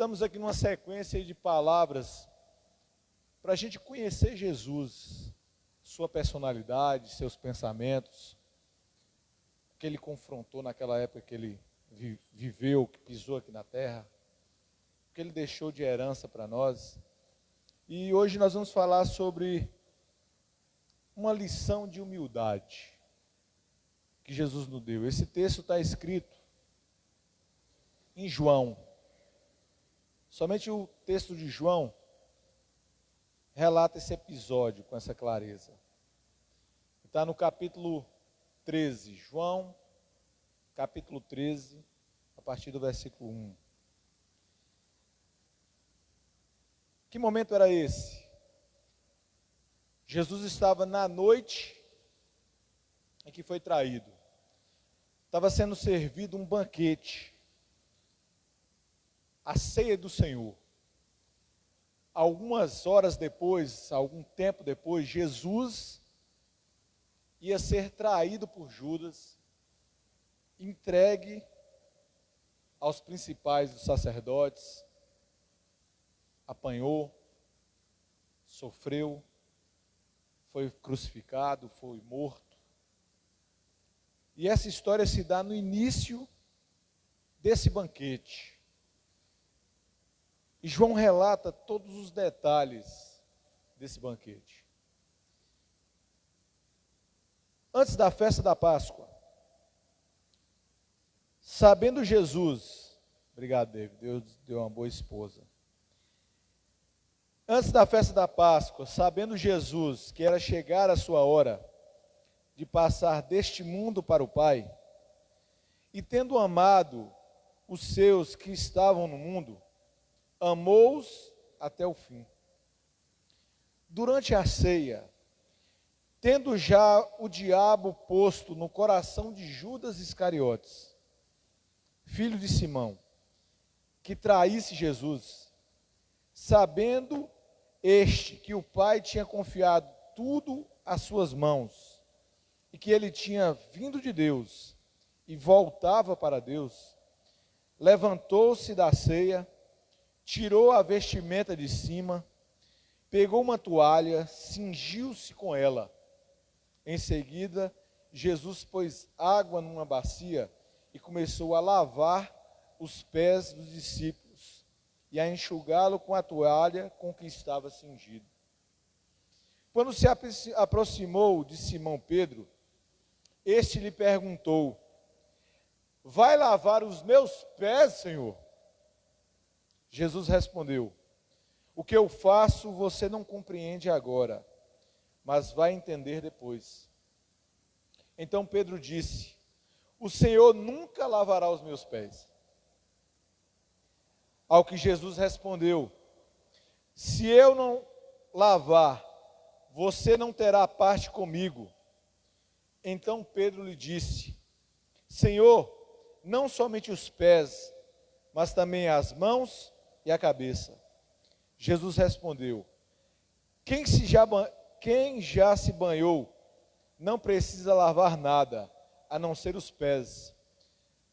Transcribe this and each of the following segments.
estamos aqui numa sequência de palavras para a gente conhecer Jesus, sua personalidade, seus pensamentos, que ele confrontou naquela época que ele viveu, que pisou aqui na terra, que ele deixou de herança para nós. E hoje nós vamos falar sobre uma lição de humildade que Jesus nos deu. Esse texto está escrito em João. Somente o texto de João relata esse episódio com essa clareza. Está no capítulo 13, João, capítulo 13, a partir do versículo 1. Que momento era esse? Jesus estava na noite em que foi traído. Estava sendo servido um banquete, a ceia do Senhor. Algumas horas depois, algum tempo depois, Jesus ia ser traído por Judas, entregue aos principais dos sacerdotes, apanhou, sofreu, foi crucificado, foi morto. E essa história se dá no início desse banquete. E João relata todos os detalhes desse banquete. Antes da festa da Páscoa, sabendo Jesus, obrigado, David, Deus deu uma boa esposa. Antes da festa da Páscoa, sabendo Jesus que era chegar a sua hora de passar deste mundo para o Pai, e tendo amado os seus que estavam no mundo, amou-os até o fim. Durante a ceia, tendo já o diabo posto no coração de Judas Iscariotes, filho de Simão, que traísse Jesus, sabendo este que o Pai tinha confiado tudo às suas mãos, e que ele tinha vindo de Deus e voltava para Deus, levantou-se da ceia, tirou a vestimenta de cima, pegou uma toalha, cingiu-se com ela. Em seguida, Jesus pôs água numa bacia e começou a lavar os pés dos discípulos e a enxugá-lo com a toalha com que estava cingido. Quando se aproximou de Simão Pedro, este lhe perguntou: vai lavar os meus pés, Senhor? Jesus respondeu: o que eu faço você não compreende agora, mas vai entender depois. Então Pedro disse: o Senhor nunca lavará os meus pés. Ao que Jesus respondeu: se eu não lavar, você não terá parte comigo. Então Pedro lhe disse: Senhor, não somente os pés, mas também as mãos e a cabeça. Jesus respondeu: quem já se banhou não precisa lavar nada, a não ser os pés,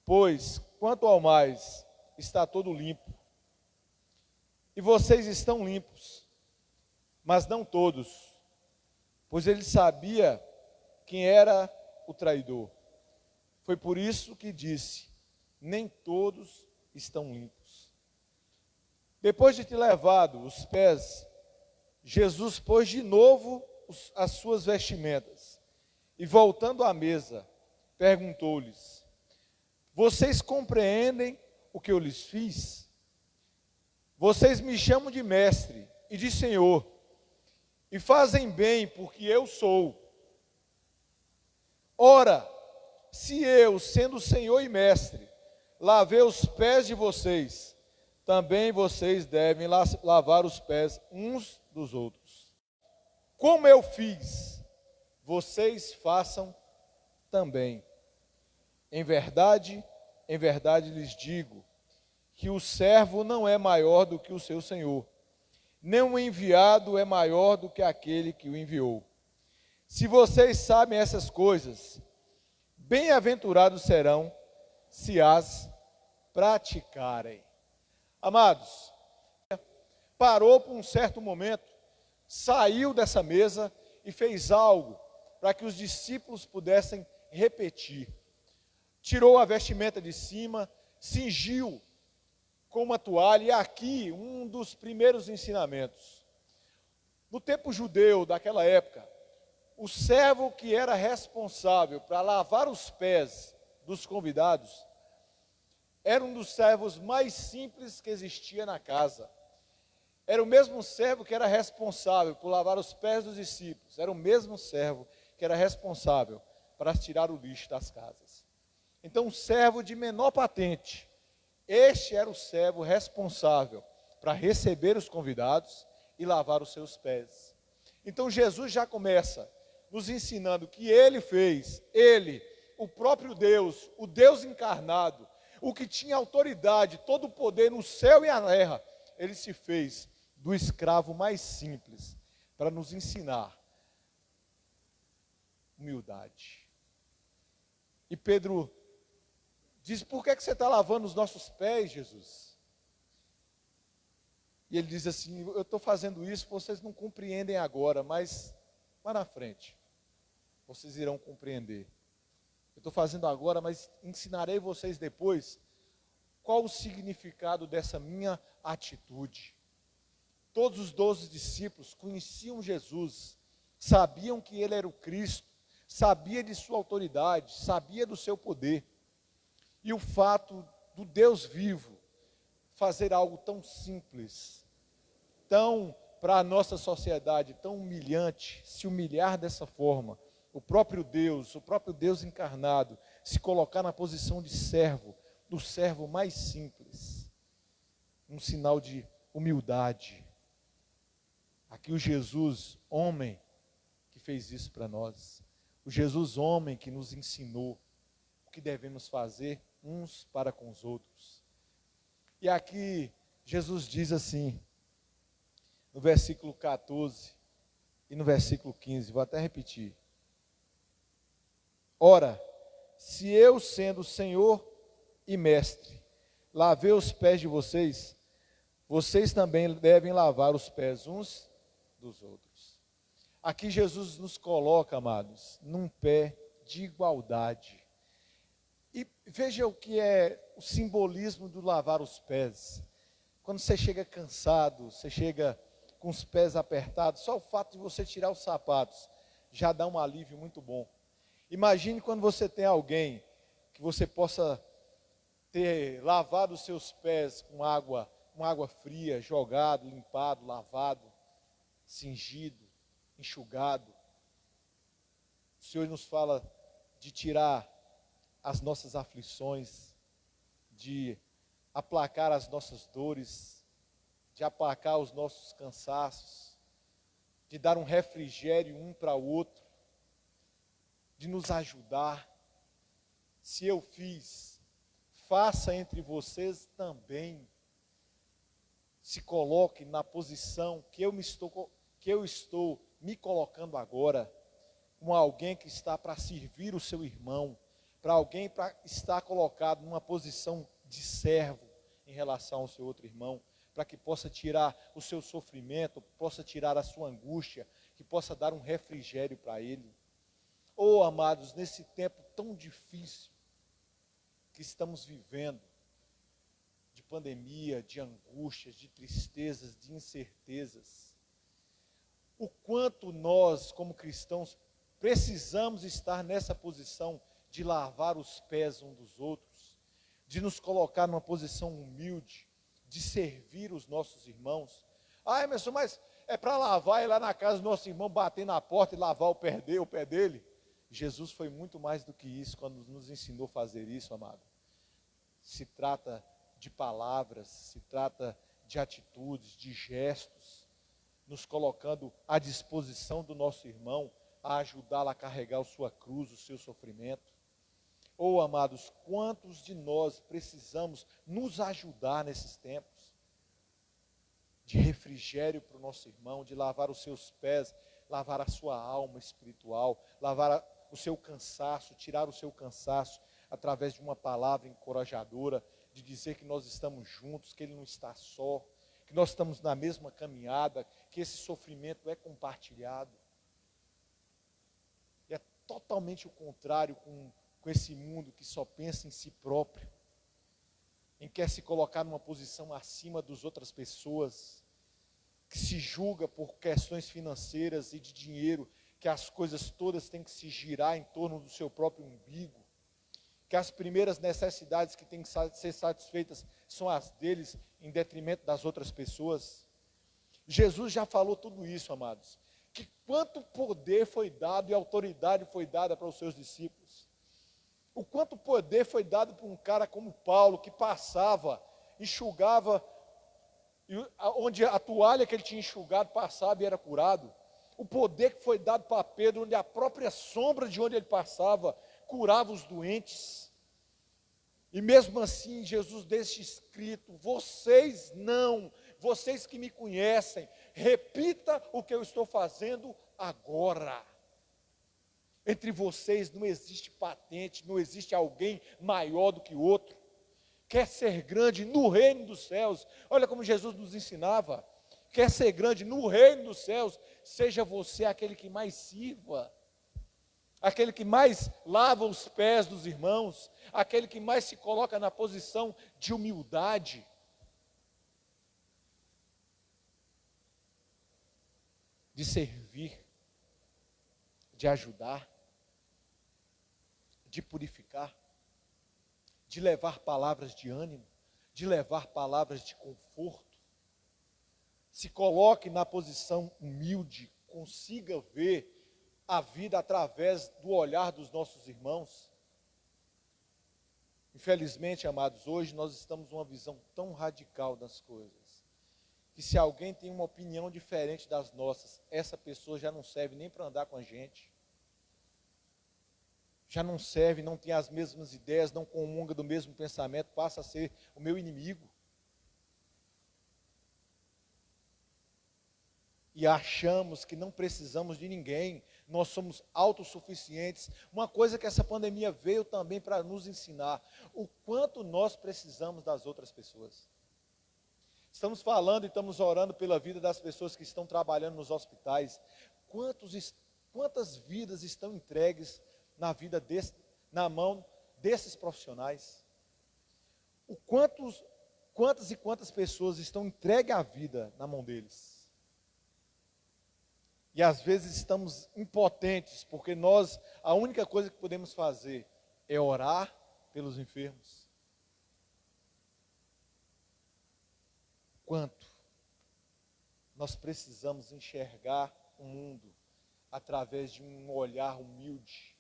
pois, quanto ao mais, está todo limpo. E vocês estão limpos, mas não todos, pois ele sabia quem era o traidor. Foi por isso que disse: nem todos estão limpos. Depois de ter levado os pés, Jesus pôs de novo as suas vestimentas e, voltando à mesa, perguntou-lhes: vocês compreendem o que eu lhes fiz? Vocês me chamam de mestre e de Senhor, e fazem bem, porque eu sou. Ora, se eu, sendo Senhor e mestre, lavei os pés de vocês, também vocês devem lavar os pés uns dos outros. Como eu fiz, vocês façam também. Em verdade lhes digo, que o servo não é maior do que o seu senhor, nem o enviado é maior do que aquele que o enviou. Se vocês sabem essas coisas, bem-aventurados serão se as praticarem. Amados, parou por um certo momento, saiu dessa mesa e fez algo para que os discípulos pudessem repetir. Tirou a vestimenta de cima, cingiu com uma toalha, e aqui um dos primeiros ensinamentos. No tempo judeu daquela época, o servo que era responsável para lavar os pés dos convidados era um dos servos mais simples que existia na casa. Era o mesmo servo que era responsável por lavar os pés dos discípulos. Era o mesmo servo que era responsável para tirar o lixo das casas. Então, um servo de menor patente. Este era o servo responsável para receber os convidados e lavar os seus pés. Então, Jesus já começa nos ensinando que ele fez, ele, o próprio Deus, o Deus encarnado, o que tinha autoridade, todo o poder no céu e na terra, ele se fez do escravo mais simples para nos ensinar humildade. E Pedro diz: por que você está lavando os nossos pés, Jesus? E ele diz assim: eu estou fazendo isso, vocês não compreendem agora, mas lá na frente vocês irão compreender. Eu estou fazendo agora, mas ensinarei vocês depois qual o significado dessa minha atitude. Todos os 12 discípulos conheciam Jesus, sabiam que ele era o Cristo, sabia de sua autoridade, sabia do seu poder. E o fato do Deus vivo fazer algo tão simples, tão para a nossa sociedade, tão humilhante, se humilhar dessa forma, o próprio Deus encarnado, se colocar na posição de servo, do servo mais simples, um sinal de humildade. Aqui o Jesus, homem, que fez isso para nós. O Jesus, homem, que nos ensinou o que devemos fazer uns para com os outros. E aqui Jesus diz assim, no versículo 14 e no versículo 15, vou até repetir. Ora, se eu, sendo Senhor e Mestre, lavei os pés de vocês, vocês também devem lavar os pés uns dos outros. Aqui Jesus nos coloca, amados, num pé de igualdade. E veja o que é o simbolismo do lavar os pés. Quando você chega cansado, você chega com os pés apertados, só o fato de você tirar os sapatos já dá um alívio muito bom. Imagine quando você tem alguém que você possa ter lavado os seus pés com água fria, jogado, limpado, lavado, cingido, enxugado. O Senhor nos fala de tirar as nossas aflições, de aplacar as nossas dores, de aplacar os nossos cansaços, de dar um refrigério um para o outro, de nos ajudar. Se eu fiz, faça entre vocês também. Se coloque na posição que eu estou me colocando agora, como alguém que está para servir o seu irmão, para alguém para estar colocado numa posição de servo em relação ao seu outro irmão, para que possa tirar o seu sofrimento, possa tirar a sua angústia, que possa dar um refrigério para ele. Oh, amados, nesse tempo tão difícil que estamos vivendo, de pandemia, de angústias, de tristezas, de incertezas, o quanto nós, como cristãos, precisamos estar nessa posição de lavar os pés uns dos outros, de nos colocar numa posição humilde, de servir os nossos irmãos. Ah, Emerson, mas é para lavar, ir lá na casa do nosso irmão, bater na porta e lavar o pé dele? Jesus foi muito mais do que isso quando nos ensinou a fazer isso, amado. Se trata de palavras, se trata de atitudes, de gestos, nos colocando à disposição do nosso irmão, a ajudá-lo a carregar a sua cruz, o seu sofrimento. Oh, amados, quantos de nós precisamos nos ajudar nesses tempos? De refrigério para o nosso irmão, de lavar os seus pés, lavar a sua alma espiritual, lavar o seu cansaço, tirar o seu cansaço através de uma palavra encorajadora, de dizer que nós estamos juntos, que Ele não está só, que nós estamos na mesma caminhada, que esse sofrimento é compartilhado. E é totalmente o contrário com esse mundo que só pensa em si próprio, em quer se colocar numa posição acima das outras pessoas, que se julga por questões financeiras e de dinheiro, que as coisas todas têm que se girar em torno do seu próprio umbigo, que as primeiras necessidades que têm que ser satisfeitas são as deles, em detrimento das outras pessoas. Jesus já falou tudo isso, amados, que quanto poder foi dado e autoridade foi dada para os seus discípulos, o quanto poder foi dado para um cara como Paulo, que passava, enxugava, onde a toalha que ele tinha enxugado passava e era curado, o poder que foi dado para Pedro, onde a própria sombra de onde ele passava, curava os doentes. E mesmo assim, Jesus deixa escrito: vocês não, vocês que me conhecem, repita o que eu estou fazendo agora. Entre vocês não existe patente, não existe alguém maior do que o outro. Quer ser grande no reino dos céus, olha como Jesus nos ensinava, quer ser grande no reino dos céus, seja você aquele que mais sirva, aquele que mais lava os pés dos irmãos, aquele que mais se coloca na posição de humildade. De servir, de ajudar, de purificar, de levar palavras de ânimo, de levar palavras de conforto. Se coloque na posição humilde, consiga ver a vida através do olhar dos nossos irmãos. Infelizmente, amados, hoje nós estamos numa visão tão radical das coisas, que se alguém tem uma opinião diferente das nossas, essa pessoa já não serve nem para andar com a gente. Já não serve, não tem as mesmas ideias, não comunga do mesmo pensamento, passa a ser o meu inimigo. E achamos que não precisamos de ninguém, nós somos autossuficientes. Uma coisa que essa pandemia veio também para nos ensinar, o quanto nós precisamos das outras pessoas. Estamos falando e estamos orando pela vida das pessoas que estão trabalhando nos hospitais. Quantas vidas estão entregues na mão desses profissionais? Quantas e quantas pessoas estão entregues à vida na mão deles? E às vezes estamos impotentes, porque a única coisa que podemos fazer é orar pelos enfermos. Quanto nós precisamos enxergar o mundo através de um olhar humilde,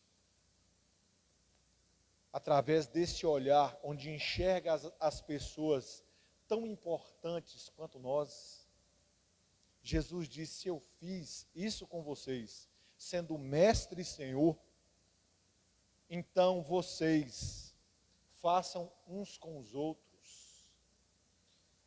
através desse olhar onde enxerga as pessoas tão importantes quanto nós. Jesus disse: se eu fiz isso com vocês, sendo mestre e Senhor, então vocês façam uns com os outros.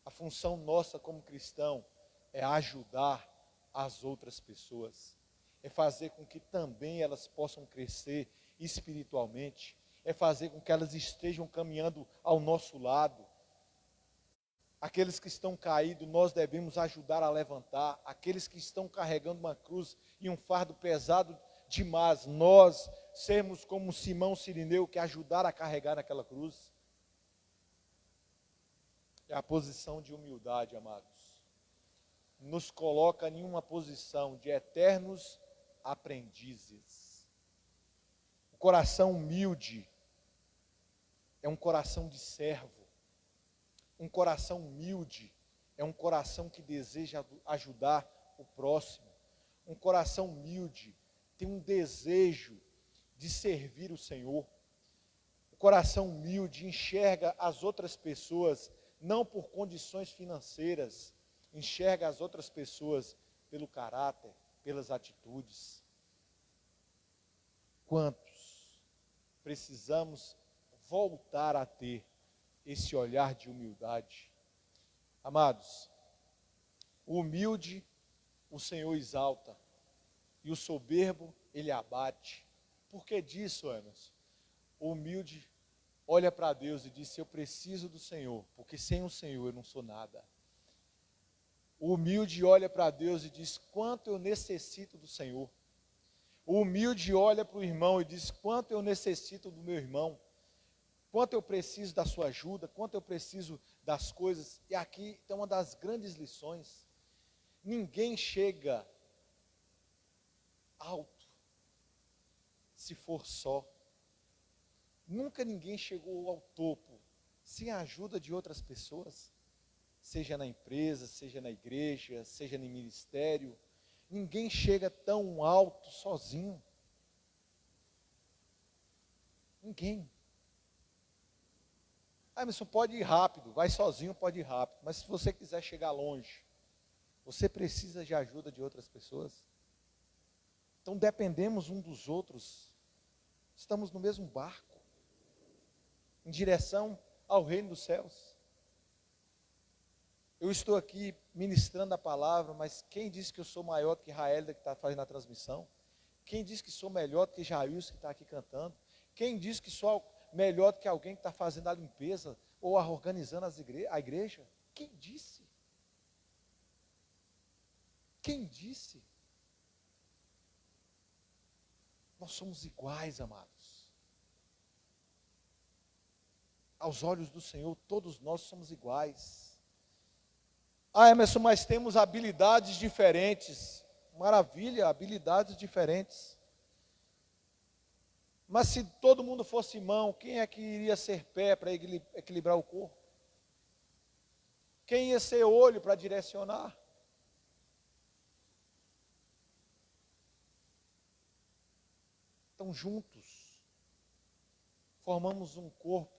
A função nossa como cristão é ajudar as outras pessoas, é fazer com que também elas possam crescer espiritualmente, é fazer com que elas estejam caminhando ao nosso lado. Aqueles que estão caídos, nós devemos ajudar a levantar. Aqueles que estão carregando uma cruz e um fardo pesado demais, nós sermos como Simão Cirineu, que ajudar a carregar aquela cruz. É a posição de humildade, amados. Nos coloca em uma posição de eternos aprendizes. O coração humilde é um coração de servo. Um coração humilde é um coração que deseja ajudar o próximo. Um coração humilde tem um desejo de servir o Senhor. O coração humilde enxerga as outras pessoas não por condições financeiras, enxerga as outras pessoas pelo caráter, pelas atitudes. Quantos precisamos voltar a ter esse olhar de humildade? Amados, o humilde o Senhor exalta, e o soberbo ele abate. Por que disso, Emerson? O humilde olha para Deus e diz: eu preciso do Senhor, porque sem o Senhor eu não sou nada. O humilde olha para Deus e diz: quanto eu necessito do Senhor. O humilde olha para o irmão e diz: quanto eu necessito do meu irmão. Quanto eu preciso da sua ajuda, quanto eu preciso das coisas. E aqui está uma das grandes lições. Ninguém chega alto se for só. Nunca ninguém chegou ao topo sem a ajuda de outras pessoas. Seja na empresa, seja na igreja, seja no ministério. Ninguém chega tão alto sozinho. Ninguém. Ah, mas pode ir rápido, vai sozinho, pode ir rápido. Mas se você quiser chegar longe, você precisa de ajuda de outras pessoas. Então dependemos um dos outros. Estamos no mesmo barco, em direção ao reino dos céus. Eu estou aqui ministrando a palavra, mas quem disse que eu sou maior do que Raelda que está fazendo a transmissão? Quem disse que sou melhor do que Jailson que está aqui cantando? Quem disse que sou melhor do que alguém que está fazendo a limpeza ou organizando a igreja? Quem disse? Quem disse? Nós somos iguais, amados. Aos olhos do Senhor, todos nós somos iguais. Ah, Emerson, mas temos habilidades diferentes. Maravilha, habilidades diferentes. Mas se todo mundo fosse mão, quem é que iria ser pé para equilibrar o corpo? Quem ia ser olho para direcionar? Então, juntos, formamos um corpo.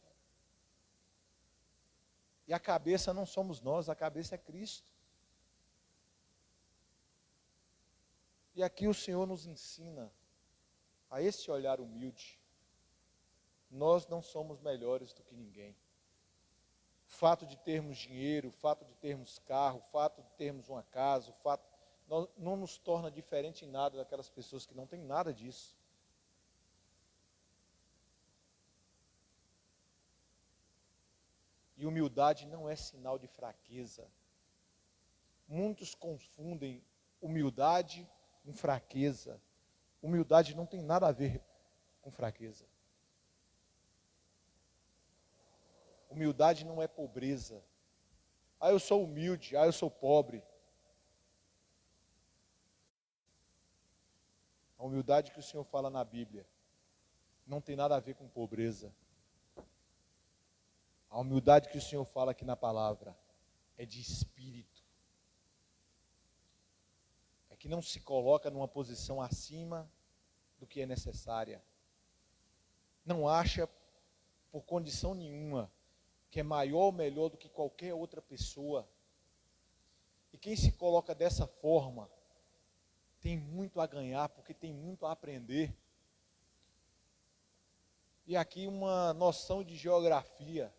E a cabeça não somos nós, a cabeça é Cristo. E aqui o Senhor nos ensina a esse olhar humilde. Nós não somos melhores do que ninguém. O fato de termos dinheiro, o fato de termos carro, o fato de termos uma casa, não nos torna diferente em nada daquelas pessoas que não têm nada disso. E humildade não é sinal de fraqueza. Muitos confundem humildade com fraqueza. Humildade não tem nada a ver com fraqueza. Humildade não é pobreza. Ah, eu sou humilde, ah, eu sou pobre. A humildade que o Senhor fala na Bíblia não tem nada a ver com pobreza. A humildade que o Senhor fala aqui na palavra é de espírito. É que não se coloca numa posição acima do que é necessária. Não acha, por condição nenhuma, que é maior ou melhor do que qualquer outra pessoa. E quem se coloca dessa forma, tem muito a ganhar, porque tem muito a aprender. E aqui uma noção de geografia.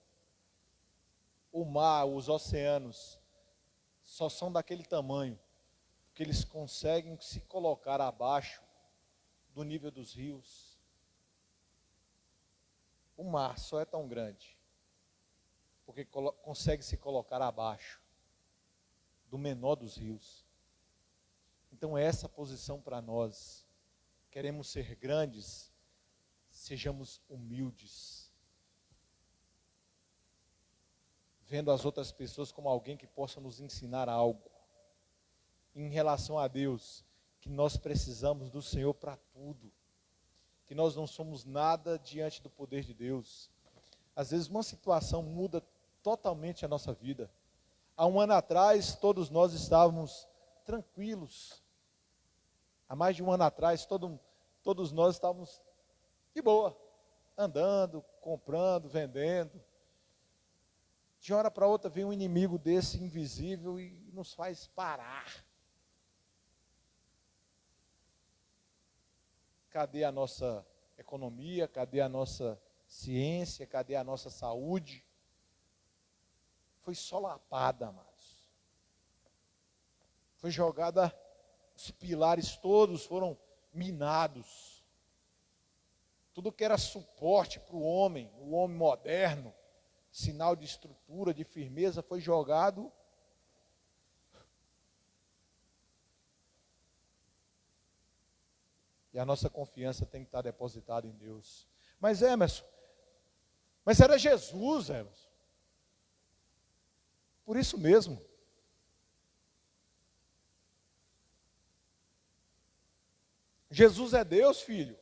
O mar, os oceanos, só são daquele tamanho, porque eles conseguem se colocar abaixo do nível dos rios. O mar só é tão grande, porque consegue se colocar abaixo do menor dos rios. Então essa posição para nós. Queremos ser grandes, sejamos humildes. Vendo as outras pessoas como alguém que possa nos ensinar algo. Em relação a Deus, que nós precisamos do Senhor para tudo. Que nós não somos nada diante do poder de Deus. Às vezes uma situação muda totalmente a nossa vida. Há um ano atrás, todos nós estávamos tranquilos. Há mais de um ano atrás, todos nós estávamos de boa. Andando, comprando, vendendo. De hora para outra vem um inimigo desse invisível e nos faz parar. Cadê a nossa economia? Cadê a nossa ciência? Cadê a nossa saúde? Foi solapada, amados. Foi jogada, os pilares todos foram minados. tudo que era suporte para o homem moderno, sinal de estrutura, de firmeza, foi jogado. E a nossa confiança tem que estar depositada em Deus. Mas Emerson, mas era Jesus, Emerson. Por isso mesmo. Jesus é Deus, filho.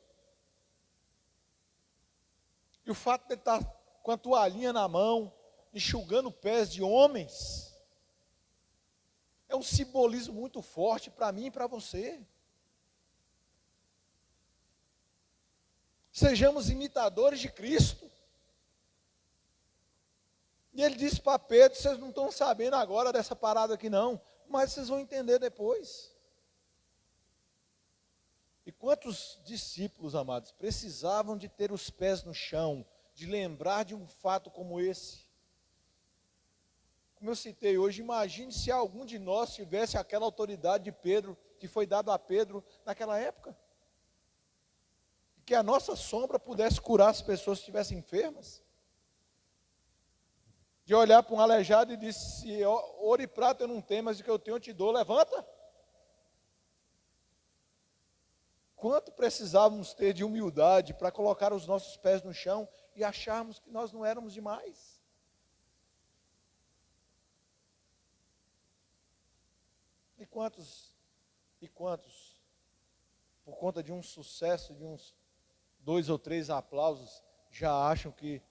E o fato de ele estar com a toalhinha na mão, enxugando pés de homens, é um simbolismo muito forte para mim e para você. Sejamos imitadores de Cristo. E ele disse para Pedro: vocês não estão sabendo agora dessa parada aqui não, mas vocês vão entender depois. E quantos discípulos, amados, precisavam de ter os pés no chão, de lembrar de um fato como esse? Como eu citei hoje, imagine se algum de nós tivesse aquela autoridade de Pedro, que foi dado a Pedro naquela época. Que a nossa sombra pudesse curar as pessoas que estivessem enfermas. De olhar para um aleijado e disse: ouro e prata eu não tenho, mas o que eu tenho eu te dou, levanta. Quanto precisávamos ter de humildade para colocar os nossos pés no chão e acharmos que nós não éramos demais. E quantos, por conta de um sucesso, de uns 2 ou 3 aplausos, já acham que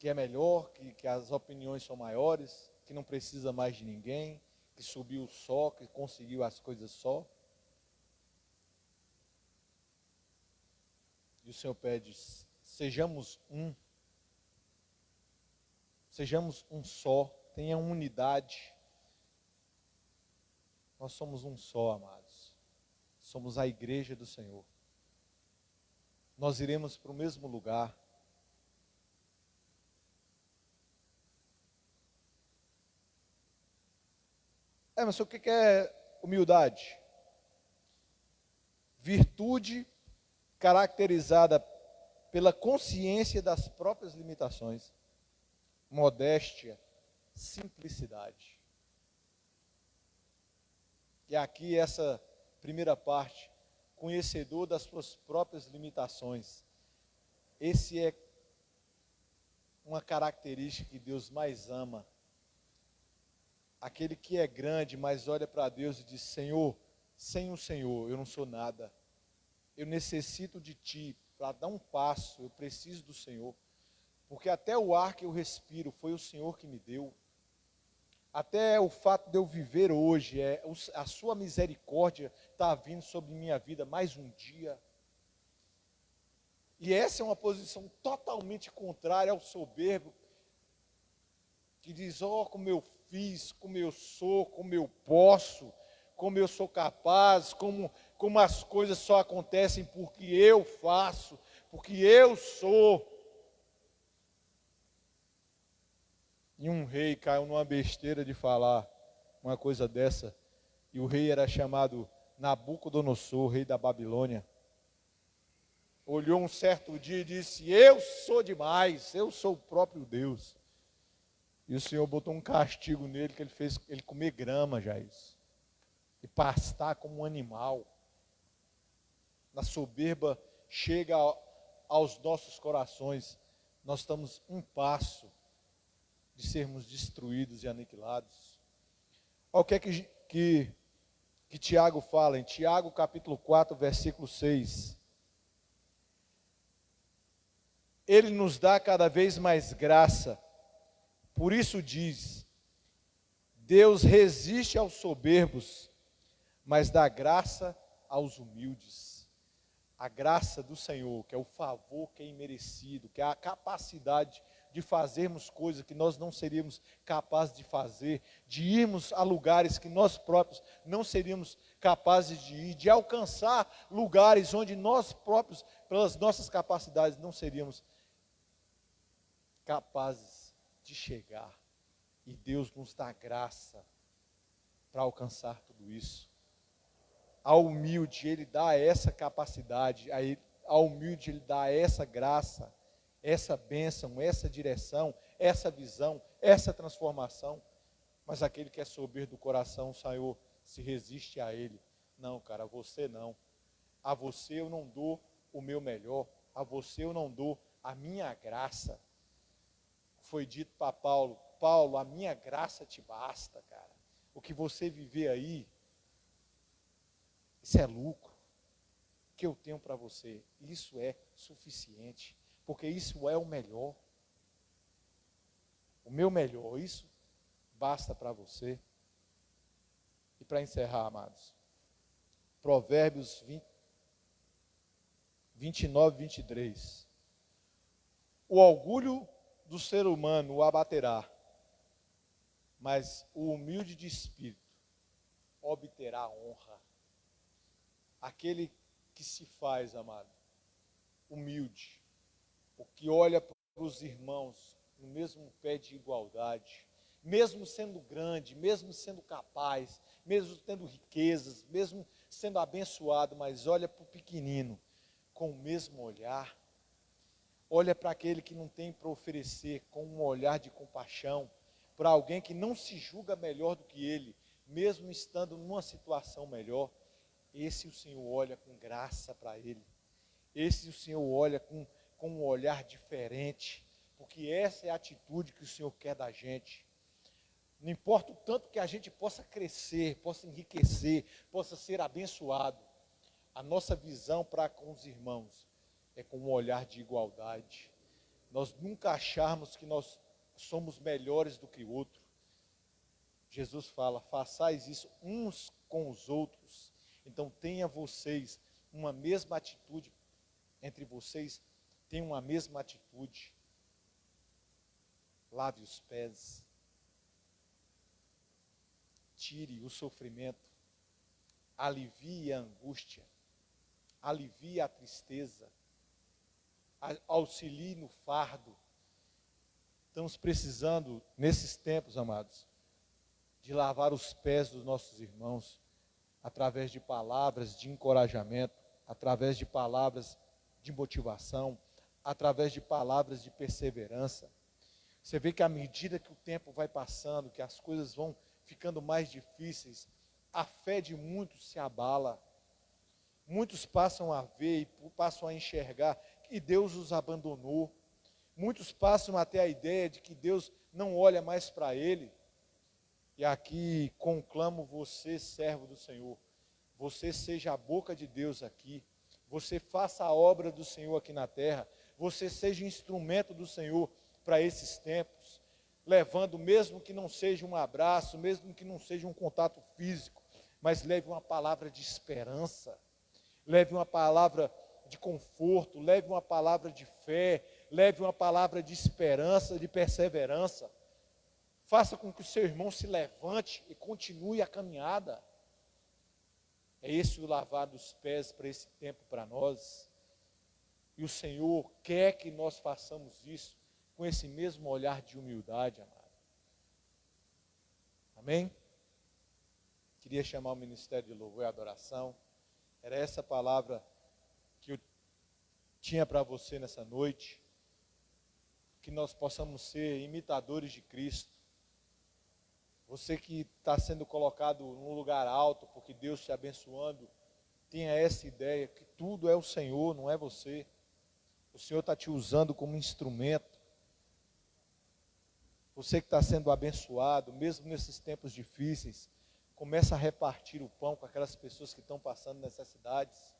é melhor, que as opiniões são maiores, que não precisa mais de ninguém, que subiu só, que conseguiu as coisas só. E o Senhor pede: sejamos um só, tenha unidade. Nós somos um só, amados. Somos a igreja do Senhor. Nós iremos para o mesmo lugar. Mas o que é humildade? Virtude caracterizada pela consciência das próprias limitações, modéstia, simplicidade. E aqui essa primeira parte, conhecedor das suas próprias limitações. Esse é uma característica que Deus mais ama. Aquele que é grande, mas olha para Deus e diz: Senhor, sem o Senhor eu não sou nada. Eu necessito de Ti para dar um passo, eu preciso do Senhor. Porque até o ar que eu respiro foi o Senhor que me deu. Até o fato de eu viver hoje, a sua misericórdia está vindo sobre minha vida mais um dia. E essa é uma posição totalmente contrária ao soberbo, que diz: como eu fiz, como eu sou, como eu posso, como eu sou capaz, como as coisas só acontecem porque eu faço, porque eu sou. E um rei caiu numa besteira de falar uma coisa dessa. E o rei era chamado Nabucodonosor, rei da Babilônia. Olhou um certo dia e disse: eu sou demais, eu sou o próprio Deus. E o Senhor botou um castigo nele, que ele fez ele comer grama, já isso. E pastar como um animal. Na soberba chega aos nossos corações. Nós estamos um passo de sermos destruídos e aniquilados. Olha o que é que Tiago fala, em Tiago capítulo 4, versículo 6. Ele nos dá cada vez mais graça. Por isso diz: Deus resiste aos soberbos, mas dá graça aos humildes. A graça do Senhor, que é o favor que é imerecido, que é a capacidade de fazermos coisas que nós não seríamos capazes de fazer, de irmos a lugares que nós próprios não seríamos capazes de ir, de alcançar lugares onde nós próprios, pelas nossas capacidades, não seríamos capazes de chegar. E Deus nos dá graça para alcançar tudo isso. Ao humilde, Ele dá essa capacidade ao humilde Ele dá essa graça, essa bênção, essa direção, essa visão, essa transformação. Mas aquele que é soberbo do coração, o Senhor se resiste a ele. Não, cara, a você não. A você eu não dou o meu melhor. A você eu não dou a minha graça. Foi dito para Paulo: Paulo, a minha graça te basta, cara. O que você viver aí, isso é lucro. O que eu tenho para você, isso é suficiente. Porque isso é o melhor. O meu melhor, isso basta para você. E para encerrar, amados, Provérbios 29, 23. O orgulho do ser humano o abaterá, mas o humilde de espírito obterá honra. Aquele que se faz, amado, humilde, o que olha para os irmãos no mesmo pé de igualdade, mesmo sendo grande, mesmo sendo capaz, mesmo tendo riquezas, mesmo sendo abençoado, mas olha para o pequenino com o mesmo olhar, olha para aquele que não tem para oferecer com um olhar de compaixão, para alguém que não se julga melhor do que ele, mesmo estando numa situação melhor. Esse o Senhor olha com graça para ele, esse o Senhor olha com um olhar diferente, porque essa é a atitude que o Senhor quer da gente. Não importa o tanto que a gente possa crescer, possa enriquecer, possa ser abençoado, a nossa visão para com os irmãos é com um olhar de igualdade. Nós nunca acharmos que nós somos melhores do que o outro. Jesus fala: façais isso uns com os outros. Então tenha vocês uma mesma atitude, entre vocês tenham uma mesma atitude. Lave os pés. Tire o sofrimento. Alivie a angústia. Alivie a tristeza. Auxilie no fardo. Estamos precisando, nesses tempos, amados, de lavar os pés dos nossos irmãos, através de palavras de encorajamento, através de palavras de motivação, através de palavras de perseverança. Você vê que à medida que o tempo vai passando, que as coisas vão ficando mais difíceis, a fé de muitos se abala. Muitos passam a ver e passam a enxergar que Deus os abandonou. Muitos passam até a ideia de que Deus não olha mais para ele. E aqui conclamo você, servo do Senhor, você seja a boca de Deus aqui, você faça a obra do Senhor aqui na terra, você seja instrumento do Senhor para esses tempos, levando, mesmo que não seja um abraço, mesmo que não seja um contato físico, mas leve uma palavra de esperança, leve uma palavra de conforto, leve uma palavra de fé, leve uma palavra de esperança, de perseverança. Faça com que o seu irmão se levante e continue a caminhada. É esse o lavar dos pés para esse tempo para nós. E o Senhor quer que nós façamos isso com esse mesmo olhar de humildade, amado. Amém? Queria chamar o Ministério de Louvor e Adoração. Era essa palavra que eu tinha para você nessa noite. Que nós possamos ser imitadores de Cristo. Você que está sendo colocado num lugar alto, porque Deus te abençoando, tenha essa ideia que tudo é o Senhor, não é você. O Senhor está te usando como instrumento. Você que está sendo abençoado, mesmo nesses tempos difíceis, começa a repartir o pão com aquelas pessoas que estão passando necessidades.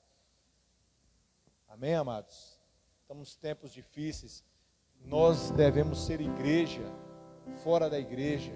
Amém, amados? Estamos em tempos difíceis. Nós devemos ser igreja, fora da igreja.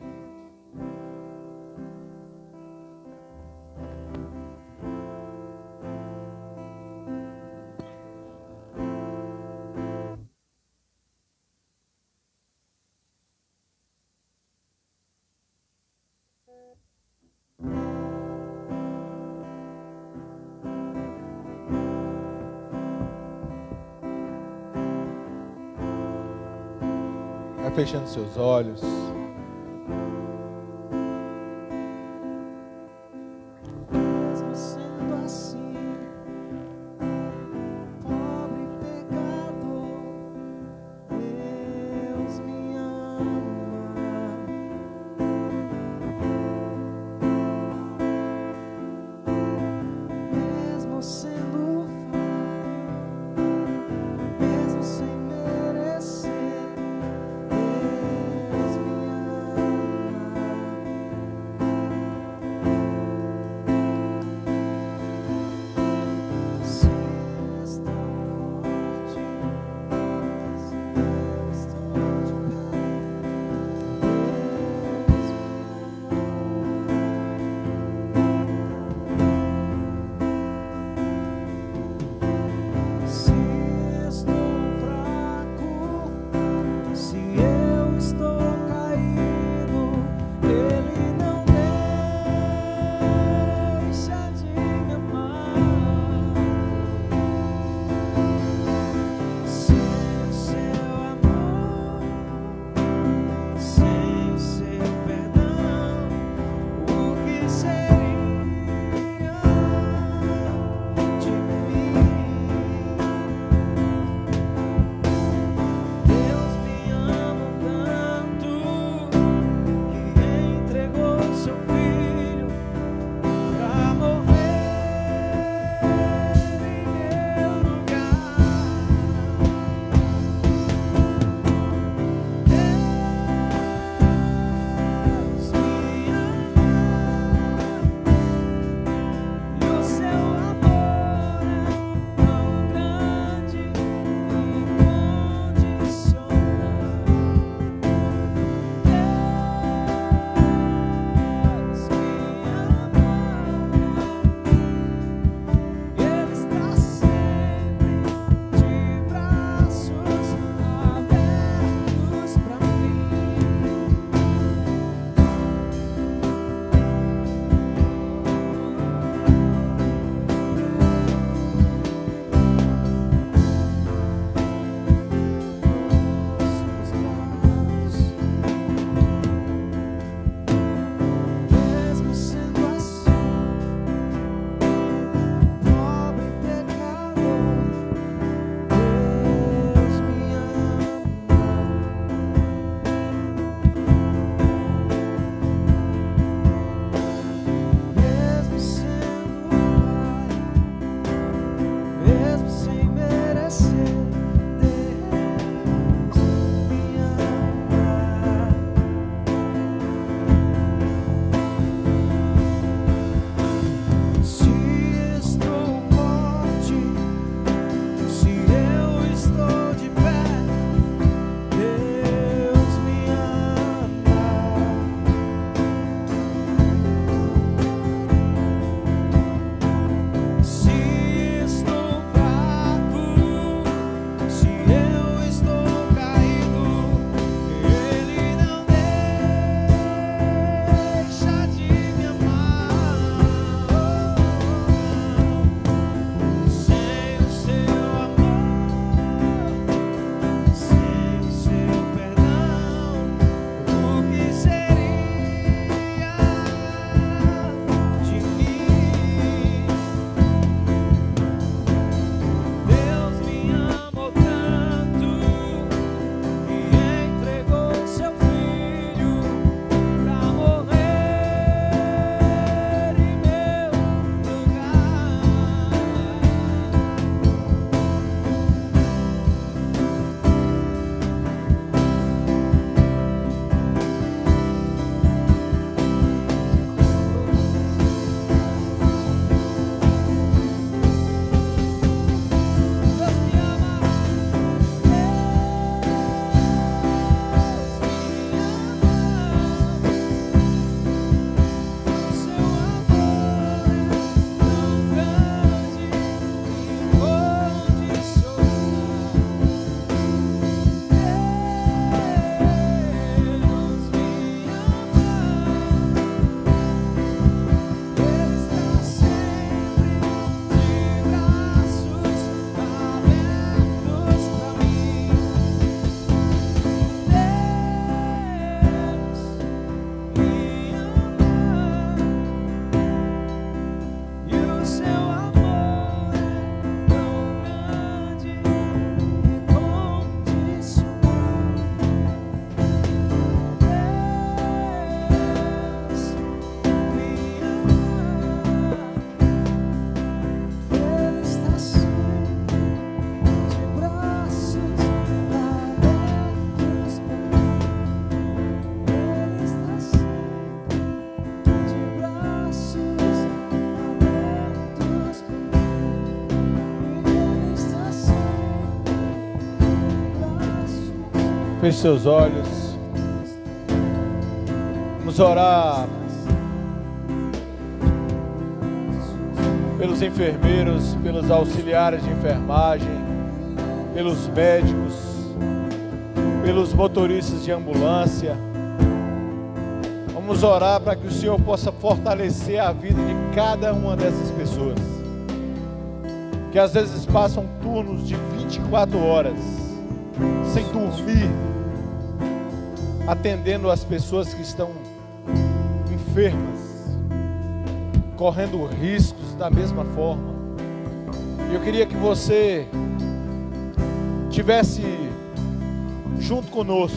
Vai fechando seus olhos. Sendo assim, Feche seus olhos. Vamos orar pelos enfermeiros, pelos auxiliares de enfermagem, pelos médicos, pelos motoristas de ambulância. Vamos orar para que o Senhor possa fortalecer a vida de cada uma dessas pessoas, que às vezes passam turnos de 24 horas, sem dormir, atendendo as pessoas que estão enfermas, correndo riscos da mesma forma. E eu queria que você estivesse junto conosco,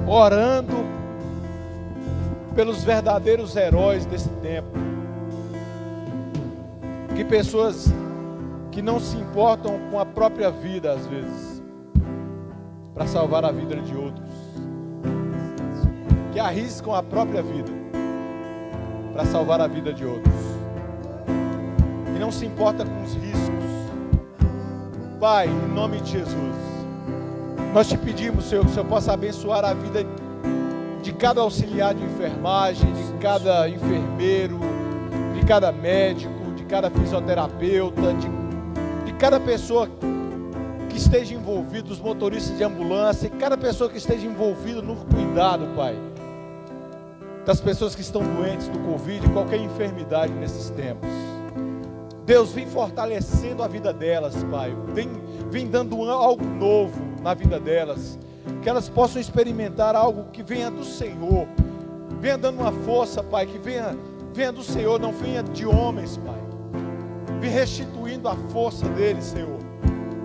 orando pelos verdadeiros heróis desse tempo, que pessoas que não se importam com a própria vida às vezes, para salvar a vida de outros, que arriscam a própria vida para salvar a vida de outros, e não se importa com os riscos. Pai, em nome de Jesus, nós te pedimos, Senhor, que o Senhor possa abençoar a vida de cada auxiliar de enfermagem, de cada enfermeiro, de cada médico, de cada fisioterapeuta, de cada pessoa que esteja envolvida, os motoristas de ambulância, e cada pessoa que esteja envolvida no cuidado, Pai, das pessoas que estão doentes do Covid e qualquer enfermidade nesses tempos. Deus, vem fortalecendo a vida delas, Pai, vem dando algo novo na vida delas, que elas possam experimentar algo que venha do Senhor, venha dando uma força, Pai, que venha do Senhor, não venha de homens, Pai, vem restituindo a força deles, Senhor.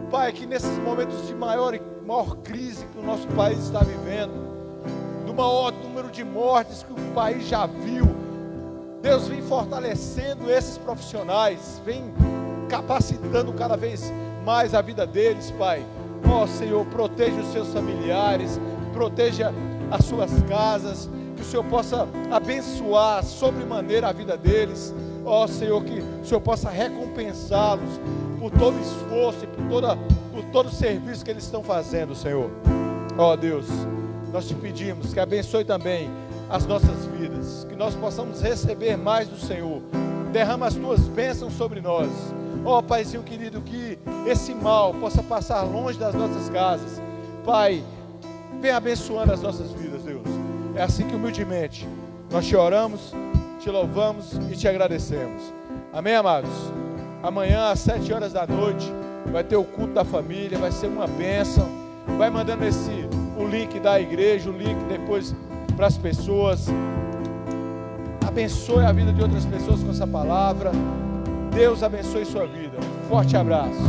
Pai, que nesses momentos de maior crise que o nosso país está vivendo, do maior número de mortes que o país já viu, Deus vem fortalecendo esses profissionais, vem capacitando cada vez mais a vida deles, Pai. Ó Senhor, proteja os seus familiares, proteja as suas casas, que o Senhor possa abençoar sobremaneira a vida deles. Ó Senhor, que o Senhor possa recompensá-los por todo o esforço e por todo o serviço que eles estão fazendo, Senhor. Ó Deus, nós te pedimos que abençoe também as nossas vidas, que nós possamos receber mais do Senhor. Derrama as tuas bênçãos sobre nós. Ó Paizinho querido, que esse mal possa passar longe das nossas casas. Pai, vem abençoando as nossas vidas, Deus. É assim que humildemente nós te oramos, te louvamos e te agradecemos. Amém, amados? Amanhã às 7 horas da noite vai ter o culto da família, vai ser uma bênção. Vai mandando o link da igreja, o link depois para as pessoas. Abençoe a vida de outras pessoas com essa palavra. Deus abençoe sua vida. Forte abraço.